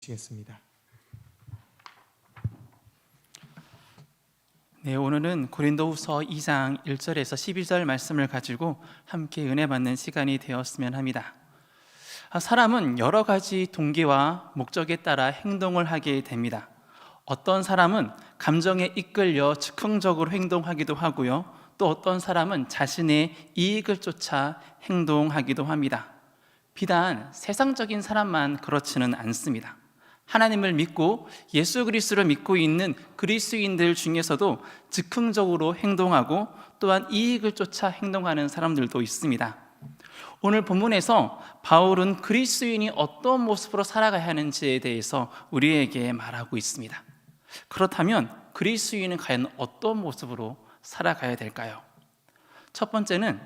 주시겠습니다. 네, 오늘은 고린도후서 2장 1절에서 12절 말씀을 가지고 함께 은혜 받는 시간이 되었으면 합니다. 사람은 여러 가지 동기와 목적에 따라 행동을 하게 됩니다. 어떤 사람은 감정에 이끌려 즉흥적으로 행동하기도 하고요, 또 어떤 사람은 자신의 이익을 쫓아 행동하기도 합니다. 비단 세상적인 사람만 그렇지는 않습니다. 하나님을 믿고 예수 그리스도를 믿고 있는 그리스도인들 중에서도 즉흥적으로 행동하고 또한 이익을 쫓아 행동하는 사람들도 있습니다. 오늘 본문에서 바울은 그리스도인이 어떤 모습으로 살아가야 하는지에 대해서 우리에게 말하고 있습니다. 그렇다면 그리스도인은 과연 어떤 모습으로 살아가야 될까요? 첫 번째는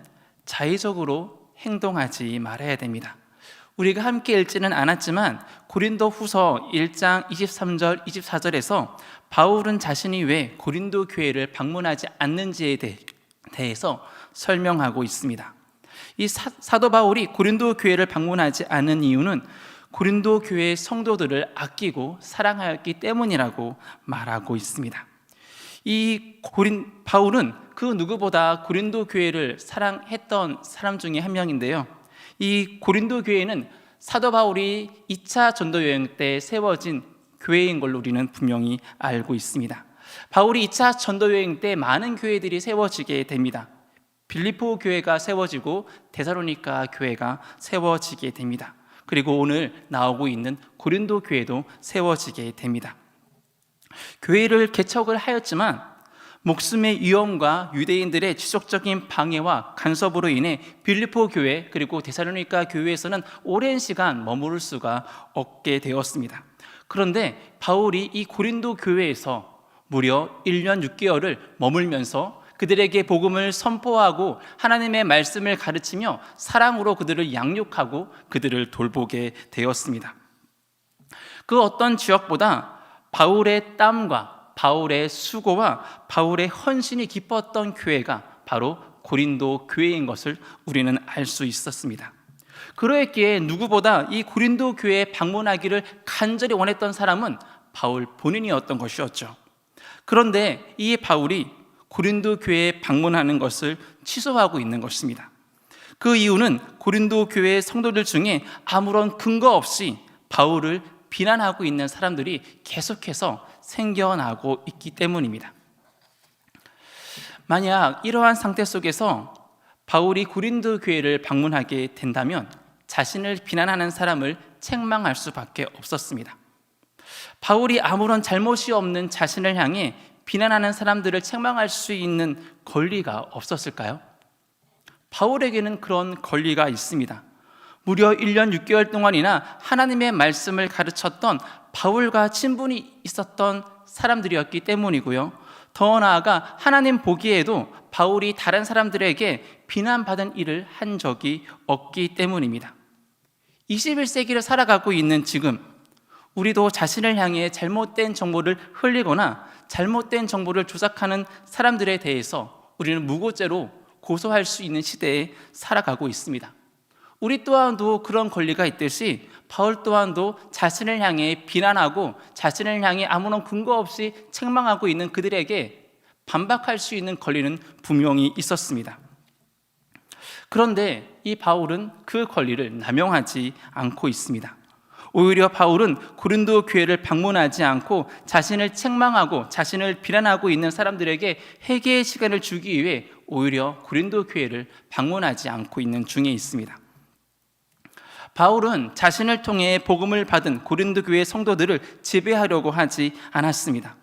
자의적으로 행동하지 말아야 됩니다. 우리가 함께 읽지는 않았지만 고린도 후서 1장 23절, 24절에서 바울은 자신이 왜 고린도 교회를 방문하지 않는지에 대해서 설명하고 있습니다. 이 사도 바울이 고린도 교회를 방문하지 않은 이유는 고린도 교회의 성도들을 아끼고 사랑하였기 때문이라고 말하고 있습니다. 바울은 그 누구보다 고린도 교회를 사랑했던 사람 중에 한 명인데요, 이 고린도 교회는 사도 바울이 2차 전도 여행 때 세워진 교회인 걸로 우리는 분명히 알고 있습니다. 바울이 2차 전도 여행 때 많은 교회들이 세워지게 됩니다. 빌립보 교회가 세워지고 데살로니가 교회가 세워지게 됩니다. 그리고 오늘 나오고 있는 고린도 교회도 세워지게 됩니다. 교회를 개척을 하였지만 목숨의 위험과 유대인들의 지속적인 방해와 간섭으로 인해 빌립보 교회 그리고 데살로니가 교회에서는 오랜 시간 머무를 수가 없게 되었습니다. 그런데 바울이 이 고린도 교회에서 무려 1년 6개월을 머물면서 그들에게 복음을 선포하고 하나님의 말씀을 가르치며 사랑으로 그들을 양육하고 그들을 돌보게 되었습니다. 그 어떤 지역보다 바울의 땀과 바울의 수고와 바울의 헌신이 깊었던 교회가 바로 고린도 교회인 것을 우리는 알 수 있었습니다. 그러했기에 누구보다 이 고린도 교회에 방문하기를 간절히 원했던 사람은 바울 본인이었던 것이었죠. 그런데 이 바울이 고린도 교회에 방문하는 것을 취소하고 있는 것입니다. 그 이유는 고린도 교회의 성도들 중에 아무런 근거 없이 바울을 비난하고 있는 사람들이 계속해서 생겨나고 있기 때문입니다. 만약 이러한 상태 속에서 바울이 고린도 교회를 방문하게 된다면 자신을 비난하는 사람을 책망할 수밖에 없었습니다. 바울이 아무런 잘못이 없는 자신을 향해 비난하는 사람들을 책망할 수 있는 권리가 없었을까요? 바울에게는 그런 권리가 있습니다. 무려 1년 6개월 동안이나 하나님의 말씀을 가르쳤던 바울과 친분이 있었던 사람들이었기 때문이고요, 더 나아가 하나님 보기에도 바울이 다른 사람들에게 비난받은 일을 한 적이 없기 때문입니다. 21세기를 살아가고 있는 지금 우리도 자신을 향해 잘못된 정보를 흘리거나 잘못된 정보를 조작하는 사람들에 대해서 우리는 무고죄로 고소할 수 있는 시대에 살아가고 있습니다. 우리 또한도 그런 권리가 있듯이 바울 또한도 자신을 향해 비난하고 자신을 향해 아무런 근거 없이 책망하고 있는 그들에게 반박할 수 있는 권리는 분명히 있었습니다. 그런데 이 바울은 그 권리를 남용하지 않고 있습니다. 오히려 바울은 고린도 교회를 방문하지 않고 자신을 책망하고 자신을 비난하고 있는 사람들에게 회개의 시간을 주기 위해 오히려 고린도 교회를 방문하지 않고 있는 중에 있습니다. 바울은 자신을 통해 복음을 받은 고린도 교회 성도들을 지배하려고 하지 않았습니다.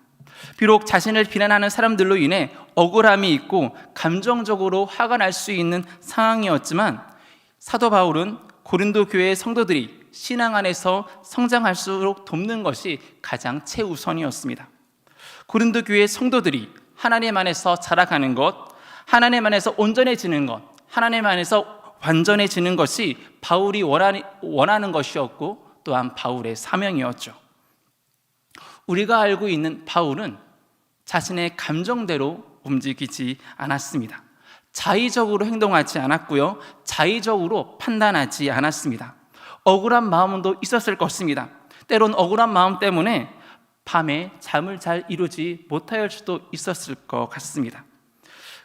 비록 자신을 비난하는 사람들로 인해 억울함이 있고 감정적으로 화가 날 수 있는 상황이었지만 사도 바울은 고린도 교회의 성도들이 신앙 안에서 성장할수록 돕는 것이 가장 최우선이었습니다. 고린도 교회의 성도들이 하나님 안에서 자라가는 것, 하나님 안에서 온전해지는 것, 하나님 안에서 완전해지는 것이 바울이 원하는 것이었고 또한 바울의 사명이었죠. 우리가 알고 있는 바울은 자신의 감정대로 움직이지 않았습니다. 자의적으로 행동하지 않았고요, 자의적으로 판단하지 않았습니다. 억울한 마음도 있었을 것입니다. 때론 억울한 마음 때문에 밤에 잠을 잘 이루지 못할 수도 있었을 것 같습니다.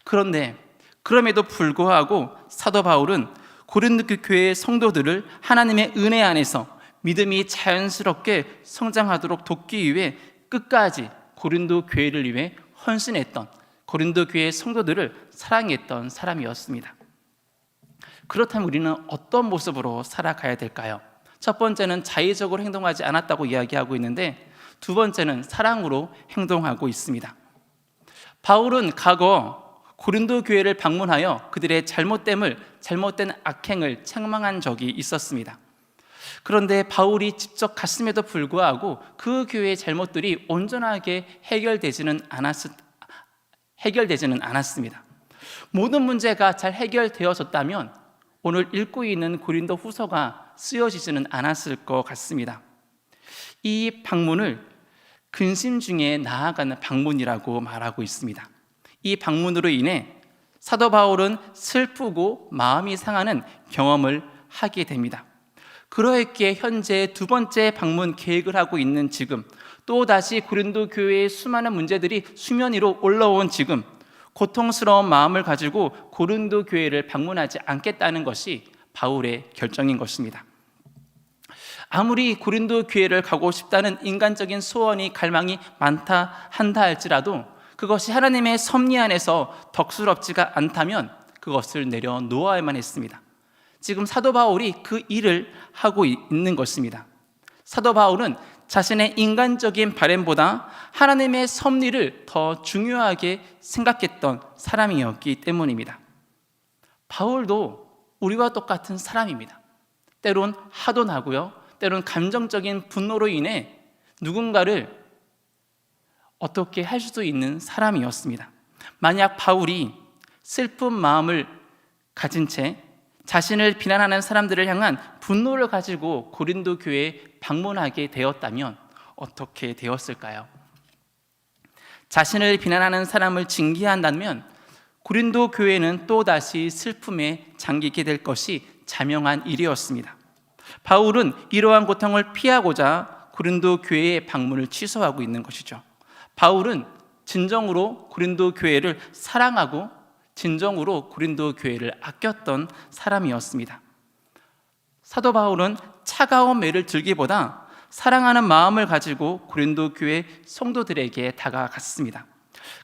그런데 그럼에도 불구하고 사도 바울은 고린도 교회의 성도들을 하나님의 은혜 안에서 믿음이 자연스럽게 성장하도록 돕기 위해 끝까지 고린도 교회를 위해 헌신했던, 고린도 교회의 성도들을 사랑했던 사람이었습니다. 그렇다면 우리는 어떤 모습으로 살아가야 될까요? 첫 번째는 자의적으로 행동하지 않았다고 이야기하고 있는데, 두 번째는 사랑으로 행동하고 있습니다. 바울은 과거 고린도 교회를 방문하여 그들의 잘못된 악행을 책망한 적이 있었습니다. 그런데 바울이 직접 갔음에도 불구하고 그 교회의 잘못들이 온전하게 해결되지는 않았습니다. 모든 문제가 잘 해결되어졌다면 오늘 읽고 있는 고린도 후서가 쓰여지지는 않았을 것 같습니다. 이 방문을 근심 중에 나아가는 방문이라고 말하고 있습니다. 이 방문으로 인해 사도 바울은 슬프고 마음이 상하는 경험을 하게 됩니다. 그러했기에 현재 두 번째 방문 계획을 하고 있는 지금, 또다시 고린도 교회의 수많은 문제들이 수면 위로 올라온 지금, 고통스러운 마음을 가지고 고린도 교회를 방문하지 않겠다는 것이 바울의 결정인 것입니다. 아무리 고린도 교회를 가고 싶다는 인간적인 소원이 갈망이 많다 한다 할지라도 그것이 하나님의 섭리 안에서 덕스럽지가 않다면 그것을 내려놓아야만 했습니다. 지금 사도 바울이 그 일을 하고 있는 것입니다. 사도 바울은 자신의 인간적인 바램보다 하나님의 섭리를 더 중요하게 생각했던 사람이었기 때문입니다. 바울도 우리와 똑같은 사람입니다. 때론 화도 나고요, 때론 감정적인 분노로 인해 누군가를 어떻게 할 수도 있는 사람이었습니다. 만약 바울이 슬픈 마음을 가진 채 자신을 비난하는 사람들을 향한 분노를 가지고 고린도 교회에 방문하게 되었다면 어떻게 되었을까요? 자신을 비난하는 사람을 징계한다면 고린도 교회는 또다시 슬픔에 잠기게 될 것이 자명한 일이었습니다. 바울은 이러한 고통을 피하고자 고린도 교회의 방문을 취소하고 있는 것이죠. 바울은 진정으로 고린도 교회를 사랑하고 진정으로 고린도 교회를 아꼈던 사람이었습니다. 사도 바울은 차가운 매를 들기보다 사랑하는 마음을 가지고 고린도 교회 성도들에게 다가갔습니다.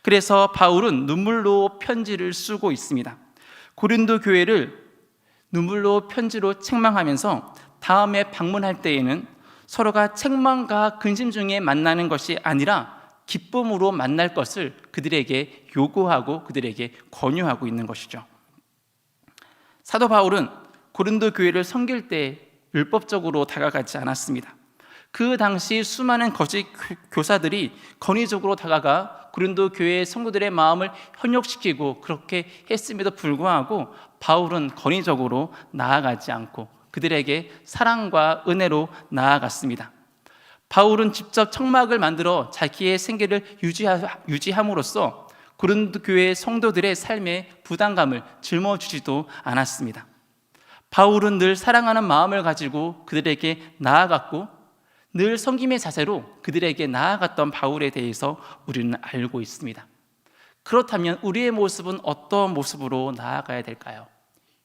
그래서 바울은 눈물로 편지를 쓰고 있습니다. 고린도 교회를 눈물로 편지로 책망하면서 다음에 방문할 때에는 서로가 책망과 근심 중에 만나는 것이 아니라 기쁨으로 만날 것을 그들에게 요구하고 그들에게 권유하고 있는 것이죠. 사도 바울은 고린도 교회를 섬길 때 율법적으로 다가가지 않았습니다. 그 당시 수많은 거짓 교사들이 권위적으로 다가가 고린도 교회의 성도들의 마음을 현혹시키고 그렇게 했음에도 불구하고 바울은 권위적으로 나아가지 않고 그들에게 사랑과 은혜로 나아갔습니다. 바울은 직접 청막을 만들어 자기의 생계를 유지함으로써 고린도 교회 성도들의 삶에 부담감을 짊어지지도 않았습니다. 바울은 늘 사랑하는 마음을 가지고 그들에게 나아갔고 늘 섬김의 자세로 그들에게 나아갔던 바울에 대해서 우리는 알고 있습니다. 그렇다면 우리의 모습은 어떤 모습으로 나아가야 될까요?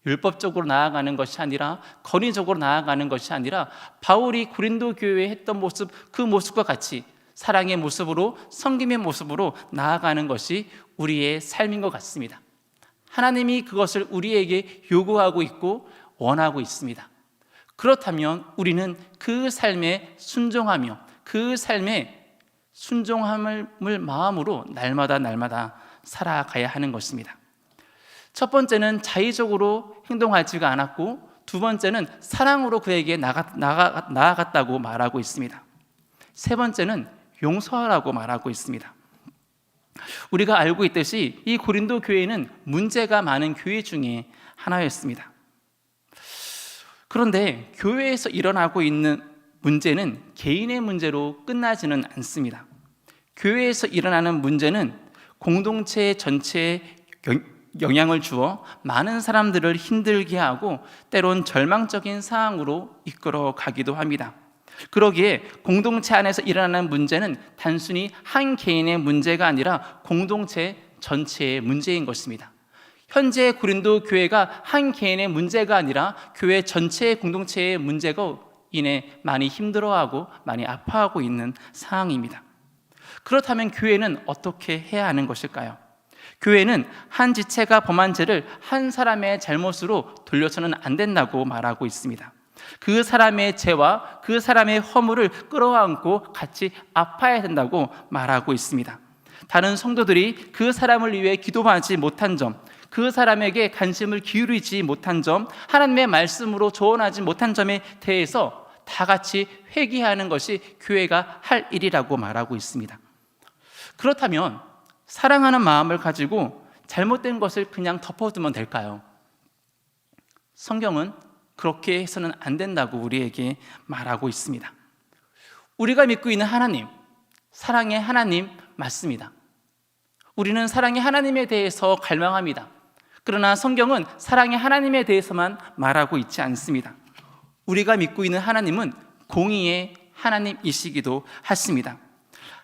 율법적으로 나아가는 것이 아니라 권위적으로 나아가는 것이 아니라 바울이 고린도 교회에 했던 모습, 그 모습과 같이 사랑의 모습으로 섬김의 모습으로 나아가는 것이 우리의 삶인 것 같습니다. 하나님이 그것을 우리에게 요구하고 있고 원하고 있습니다. 그렇다면 우리는 그 삶에 순종하며 그 삶에 순종함을 마음으로 날마다 살아가야 하는 것입니다. 첫 번째는 자의적으로 행동하지가 않았고 두 번째는 사랑으로 그에게 나아갔다고 말하고 있습니다. 세 번째는 용서하라고 말하고 있습니다. 우리가 알고 있듯이 이 고린도 교회는 문제가 많은 교회 중에 하나였습니다. 그런데 교회에서 일어나고 있는 문제는 개인의 문제로 끝나지는 않습니다. 교회에서 일어나는 문제는 공동체 전체에 영향을 주어 많은 사람들을 힘들게 하고 때론 절망적인 상황으로 이끌어 가기도 합니다. 그러기에 공동체 안에서 일어나는 문제는 단순히 한 개인의 문제가 아니라 공동체 전체의 문제인 것입니다. 현재 고린도 교회가 한 개인의 문제가 아니라 교회 전체의 공동체의 문제로 인해 많이 힘들어하고 많이 아파하고 있는 상황입니다. 그렇다면 교회는 어떻게 해야 하는 것일까요? 교회는 한 지체가 범한 죄를 한 사람의 잘못으로 돌려서는 안 된다고 말하고 있습니다. 그 사람의 죄와 그 사람의 허물을 끌어안고 같이 아파야 된다고 말하고 있습니다. 다른 성도들이 그 사람을 위해 기도하지 못한 점, 그 사람에게 관심을 기울이지 못한 점, 하나님의 말씀으로 조언하지 못한 점에 대해서 다 같이 회개하는 것이 교회가 할 일이라고 말하고 있습니다. 그렇다면 사랑하는 마음을 가지고 잘못된 것을 그냥 덮어두면 될까요? 성경은 그렇게 해서는 안 된다고 우리에게 말하고 있습니다. 우리가 믿고 있는 하나님, 사랑의 하나님 맞습니다. 우리는 사랑의 하나님에 대해서 갈망합니다. 그러나 성경은 사랑의 하나님에 대해서만 말하고 있지 않습니다. 우리가 믿고 있는 하나님은 공의의 하나님이시기도 하십니다.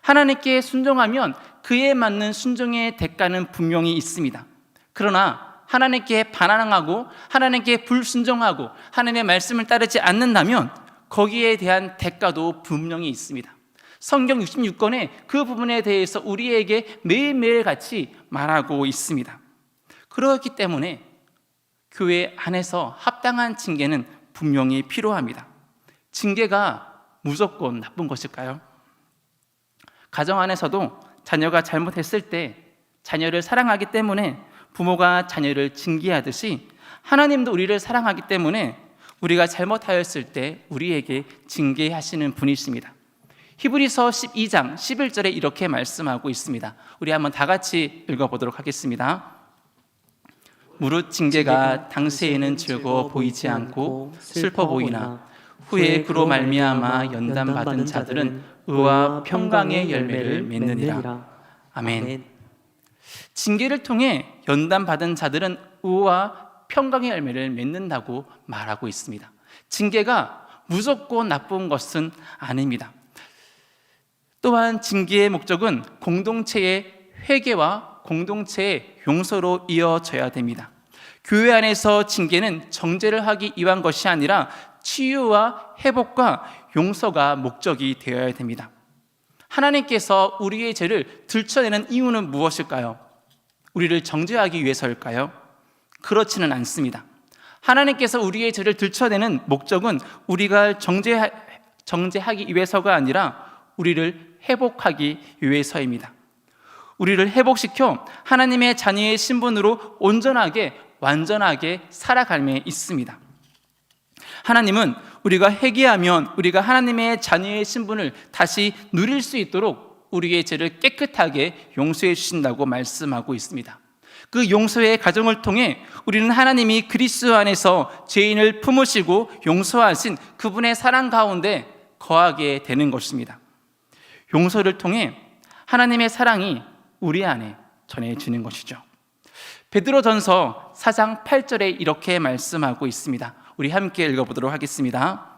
하나님께 순종하면 그에 맞는 순종의 대가는 분명히 있습니다. 그러나 하나님께 반항하고 하나님께 불순종하고 하나님의 말씀을 따르지 않는다면 거기에 대한 대가도 분명히 있습니다. 성경 66권에 그 부분에 대해서 우리에게 매일매일 같이 말하고 있습니다. 그렇기 때문에 교회 안에서 합당한 징계는 분명히 필요합니다. 징계가 무조건 나쁜 것일까요? 가정 안에서도 자녀가 잘못했을 때 자녀를 사랑하기 때문에 부모가 자녀를 징계하듯이 하나님도 우리를 사랑하기 때문에 우리가 잘못하였을 때 우리에게 징계하시는 분이십니다. 히브리서 12장 11절에 이렇게 말씀하고 있습니다. 우리 한번 다 같이 읽어보도록 하겠습니다. 무릇 징계가 당시에는 즐거워 보이지 않고 슬퍼 보이나 후에 그로 말미암아 연단받은 자들은 의와 평강의 열매를 맺느니라. 아멘. 징계를 통해 연단받은 자들은 의와 평강의 열매를 맺는다고 말하고 있습니다. 징계가 무조건 나쁜 것은 아닙니다. 또한 징계의 목적은 공동체의 회개와 공동체의 용서로 이어져야 됩니다. 교회 안에서 징계는 정죄를 하기 위한 것이 아니라 치유와 회복과 용서가 목적이 되어야 됩니다. 하나님께서 우리의 죄를 들춰내는 이유는 무엇일까요? 우리를 정죄하기 위해서일까요? 그렇지는 않습니다. 하나님께서 우리의 죄를 들춰내는 목적은 우리가 정죄하기 위해서가 아니라 우리를 회복하기 위해서입니다. 우리를 회복시켜 하나님의 자녀의 신분으로 온전하게 완전하게 살아감에 있습니다. 하나님은 우리가 회개하면 우리가 하나님의 자녀의 신분을 다시 누릴 수 있도록 우리의 죄를 깨끗하게 용서해 주신다고 말씀하고 있습니다. 그 용서의 과정을 통해 우리는 하나님이 그리스도 안에서 죄인을 품으시고 용서하신 그분의 사랑 가운데 거하게 되는 것입니다. 용서를 통해 하나님의 사랑이 우리 안에 전해지는 것이죠. 베드로전서 4장 8절에 이렇게 말씀하고 있습니다. 우리 함께 읽어보도록 하겠습니다.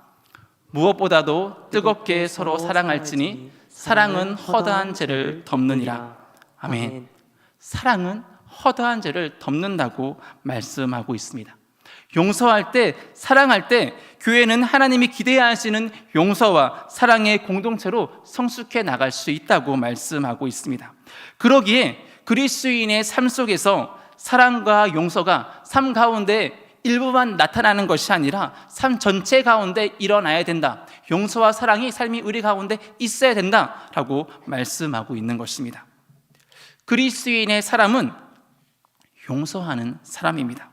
무엇보다도 뜨겁게 서로 사랑할지니 사랑은 허다한 죄를 덮느니라. 아멘. 사랑은 허다한 죄를 덮는다고 말씀하고 있습니다. 용서할 때, 사랑할 때 교회는 하나님이 기대하시는 용서와 사랑의 공동체로 성숙해 나갈 수 있다고 말씀하고 있습니다. 그러기에 그리스도인의 삶 속에서 사랑과 용서가 삶 가운데 일부만 나타나는 것이 아니라 삶 전체 가운데 일어나야 된다. 용서와 사랑이 삶이 우리 가운데 있어야 된다라고 말씀하고 있는 것입니다. 그리스도인의 사람은 용서하는 사람입니다.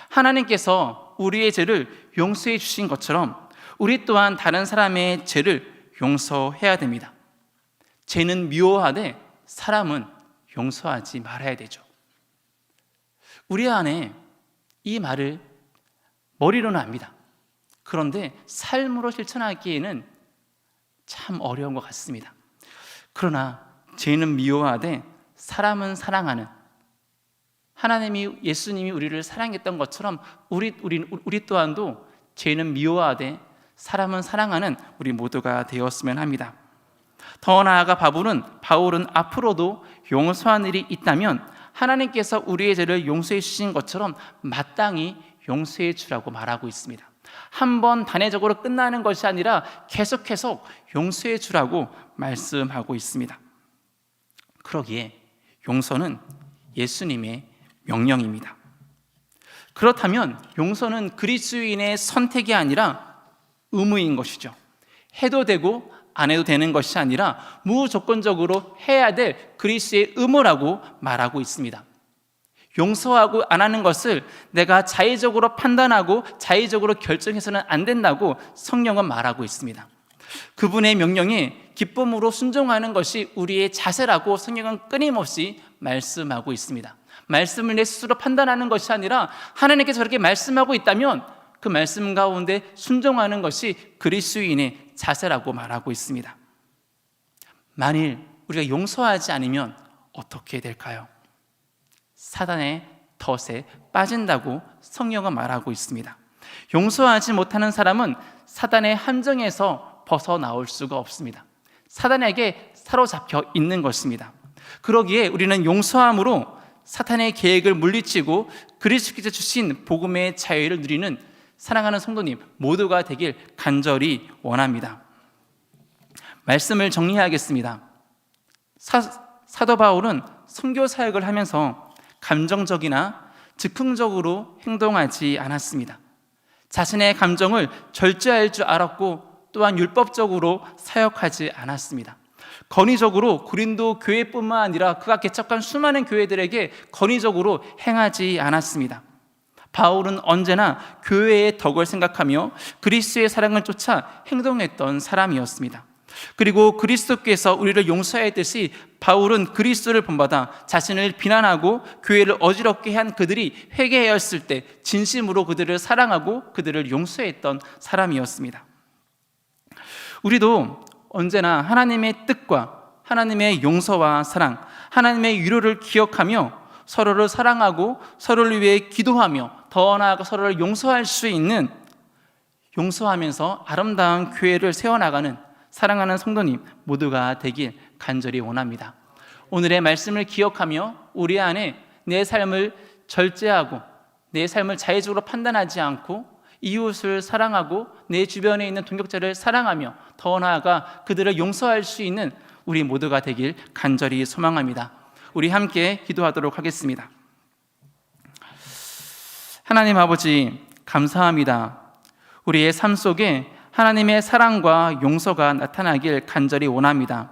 하나님께서 우리의 죄를 용서해 주신 것처럼 우리 또한 다른 사람의 죄를 용서해야 됩니다. 죄는 미워하되 사람은 용서하지 말아야 되죠. 우리 안에 이 말을 머리로는 압니다. 그런데 삶으로 실천하기에는 참 어려운 것 같습니다. 그러나 죄는 미워하되 사람은 사랑하는, 하나님이 예수님이 우리를 사랑했던 것처럼 우리 또한도 죄는 미워하되 사람은 사랑하는 우리 모두가 되었으면 합니다. 더 나아가 바울은 앞으로도 용서한 일이 있다면 하나님께서 우리의 죄를 용서해 주신 것처럼 마땅히 용서해 주라고 말하고 있습니다. 한 번 단회적으로 끝나는 것이 아니라 계속 용서해 주라고 말씀하고 있습니다. 그러기에 용서는 예수님의 명령입니다. 그렇다면 용서는 그리스도인의 선택이 아니라 의무인 것이죠. 해도 되고 안 해도 되는 것이 아니라 무조건적으로 해야 될 그리스도의 의무라고 말하고 있습니다. 용서하고 안 하는 것을 내가 자의적으로 판단하고 자의적으로 결정해서는 안 된다고 성경은 말하고 있습니다. 그분의 명령에 기쁨으로 순종하는 것이 우리의 자세라고 성경은 끊임없이 말씀하고 있습니다. 말씀을 내 스스로 판단하는 것이 아니라 하나님께서 그렇게 말씀하고 있다면 그 말씀 가운데 순종하는 것이 그리스도인의 자세라고 말하고 있습니다. 만일 우리가 용서하지 않으면 어떻게 될까요? 사단의 덫에 빠진다고 성경은 말하고 있습니다. 용서하지 못하는 사람은 사단의 함정에서 벗어나올 수가 없습니다. 사단에게 사로잡혀 있는 것입니다. 그러기에 우리는 용서함으로 사탄의 계획을 물리치고 그리스도께서 주신 복음의 자유를 누리는 사랑하는 성도님 모두가 되길 간절히 원합니다. 말씀을 정리하겠습니다. 사도 바울은 선교 사역을 하면서 감정적이나 즉흥적으로 행동하지 않았습니다. 자신의 감정을 절제할 줄 알았고 또한 율법적으로 사역하지 않았습니다. 권위적으로 고린도 교회뿐만 아니라 그가 개척한 수많은 교회들에게 권위적으로 행하지 않았습니다. 바울은 언제나 교회의 덕을 생각하며 그리스도의 사랑을 쫓아 행동했던 사람이었습니다. 그리고 그리스도께서 우리를 용서했듯이 바울은 그리스도를 본받아 자신을 비난하고 교회를 어지럽게 한 그들이 회개하였을 때 진심으로 그들을 사랑하고 그들을 용서했던 사람이었습니다. 우리도 언제나 하나님의 뜻과 하나님의 용서와 사랑, 하나님의 위로를 기억하며 서로를 사랑하고 서로를 위해 기도하며 더 나아가 서로를 용서할 수 있는, 용서하면서 아름다운 교회를 세워나가는 사랑하는 성도님 모두가 되길 간절히 원합니다. 오늘의 말씀을 기억하며 우리 안에 내 삶을 절제하고 내 삶을 자의적으로 판단하지 않고 이웃을 사랑하고 내 주변에 있는 동역자를 사랑하며 더 나아가 그들을 용서할 수 있는 우리 모두가 되길 간절히 소망합니다. 우리 함께 기도하도록 하겠습니다. 하나님 아버지 감사합니다. 우리의 삶 속에 하나님의 사랑과 용서가 나타나길 간절히 원합니다.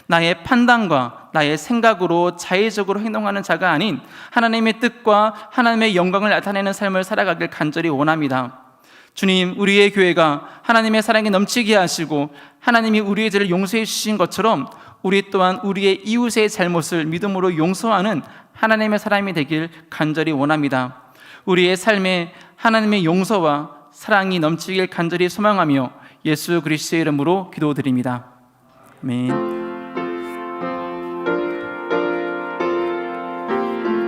나의 판단과 나의 생각으로 자의적으로 행동하는 자가 아닌 하나님의 뜻과 하나님의 영광을 나타내는 삶을 살아가길 간절히 원합니다. 주님, 우리의 교회가 하나님의 사랑이 넘치게 하시고 하나님이 우리의 죄를 용서해 주신 것처럼 우리 또한 우리의 이웃의 잘못을 믿음으로 용서하는 하나님의 사람이 되길 간절히 원합니다. 우리의 삶에 하나님의 용서와 사랑이 넘치길 간절히 소망하며 예수 그리스도의 이름으로 기도드립니다. 아멘.